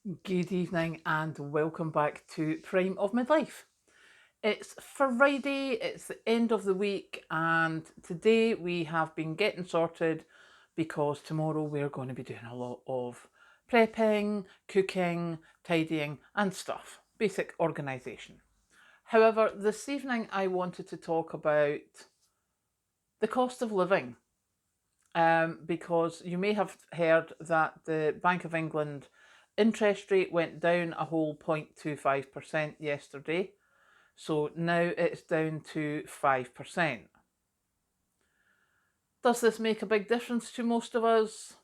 Good evening and welcome back to Prime of Midlife. It's Friday, it's the end of the week, and today we have been getting sorted because tomorrow we're going to be doing a lot of prepping, cooking, tidying, and stuff. Basic organisation. However, this evening I wanted to talk about the cost of living. Because you may have heard that the Bank of England interest rate went down a whole 0.25% yesterday. So now it's down to 5%. Does this make a big difference to most of us?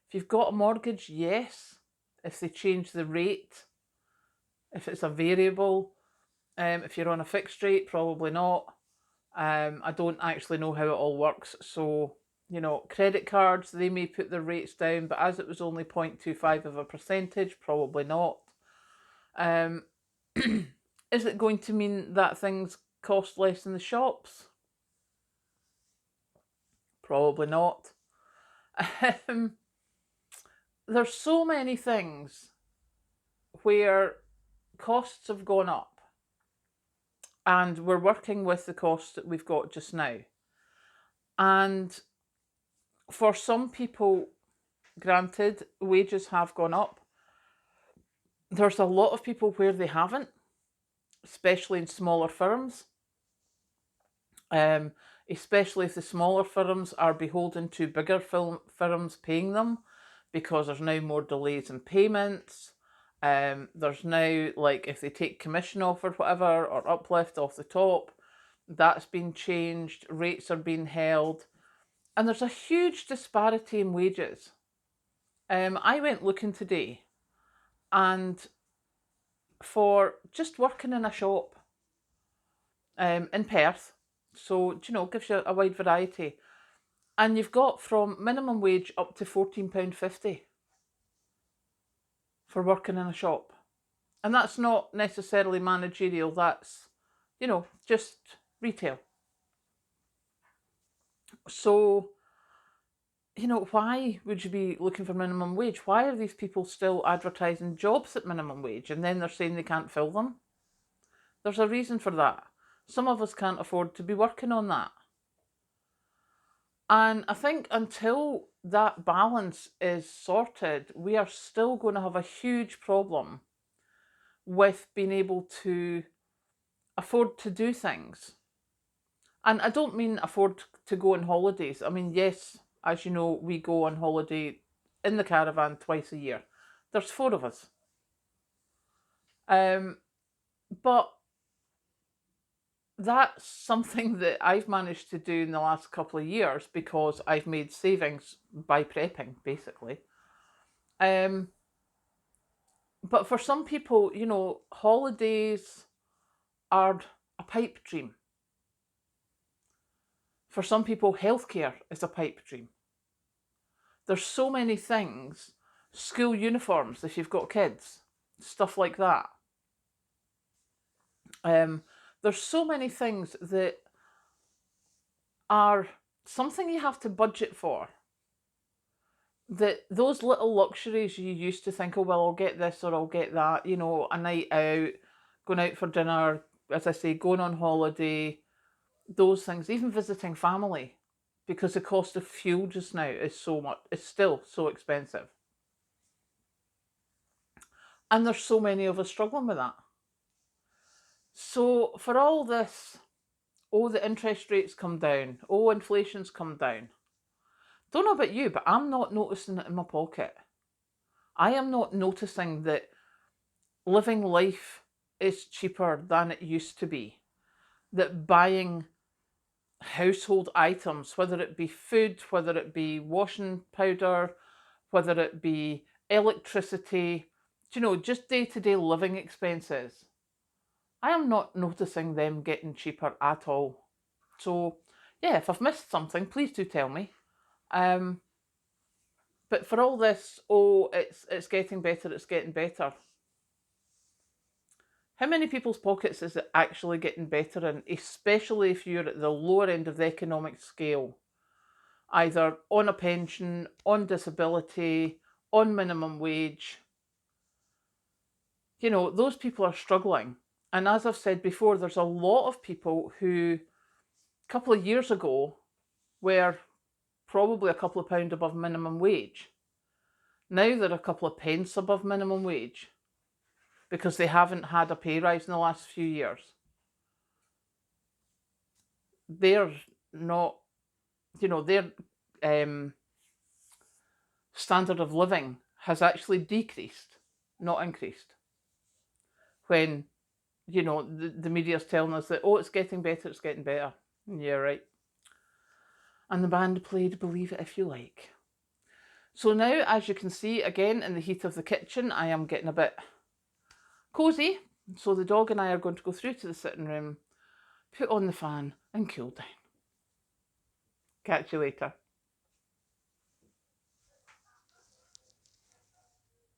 If you've got a mortgage, yes. If they change the rate, if it's a variable, if you're on a fixed rate, probably not. I don't actually know how it all works. So, credit cards, they may put their rates down, but as it was only 0.25 of a percentage, probably not. Um, is it going to mean that things cost less in the shops? Probably not. Um, there's so many things where costs have gone up, and we're working with the costs that we've got just now. And for some people, granted, wages have gone up. There's a lot of people where they haven't, especially in smaller firms. Especially if the smaller firms are beholden to bigger firms paying them, because there's now more delays in payments. There's now, like, if they take commission off or whatever, or uplift off the top, that's been changed, rates are being held, and there's a huge disparity in wages. I went looking today, and for just working in a shop in Perth, so gives you a wide variety, and you've got from minimum wage up to £14.50 for working in a shop, and that's not necessarily managerial. That's just retail. So why would you be looking for minimum wage? Why are these people still advertising jobs at minimum wage and then they're saying they can't fill them? There's a reason for that. Some of us can't afford to be working on that. And I think until that balance is sorted, we are still going to have a huge problem with being able to afford to do things. And I don't mean afford to go on holidays. I mean, yes, as you know, we go on holiday in the caravan twice a year. There's four of us. But that's something that I've managed to do in the last couple of years because I've made savings by prepping, basically. But for some people, holidays are a pipe dream. For some people, healthcare is a pipe dream. There's so many things, school uniforms if you've got kids, stuff like that. There's so many things that are something you have to budget for, that those little luxuries you used to think, oh, well, I'll get this or I'll get that, a night out, going out for dinner, as I say, going on holiday, those things, even visiting family, because the cost of fuel just now is still so expensive. And there's so many of us struggling with that. So for all this, oh, the interest rates come down, oh, inflation's come down. Don't know about you, but I'm not noticing it in my pocket. I am not noticing that living life is cheaper than it used to be. That buying household items, whether it be food, whether it be washing powder, whether it be electricity, just day-to-day living expenses, I am not noticing them getting cheaper at all. So, yeah, if I've missed something, please do tell me. But for all this, oh, it's getting better, it's getting better. How many people's pockets is it actually getting better in, especially if you're at the lower end of the economic scale, either on a pension, on disability, on minimum wage? you know, those people are struggling. And as I've said before, there's a lot of people who a couple of years ago were probably a couple of pounds above minimum wage. Now they're a couple of pence above minimum wage because they haven't had a pay rise in the last few years. They're not, you know, their standard of living has actually decreased, not increased. When, you know, the media's telling us that, oh, it's getting better, it's getting better. Yeah, right. And the band played Believe It If You Like. So now, as you can see, again, in the heat of the kitchen, I am getting a bit cosy. So the dog and I are going to go through to the sitting room, put on the fan and cool down. Catch you later.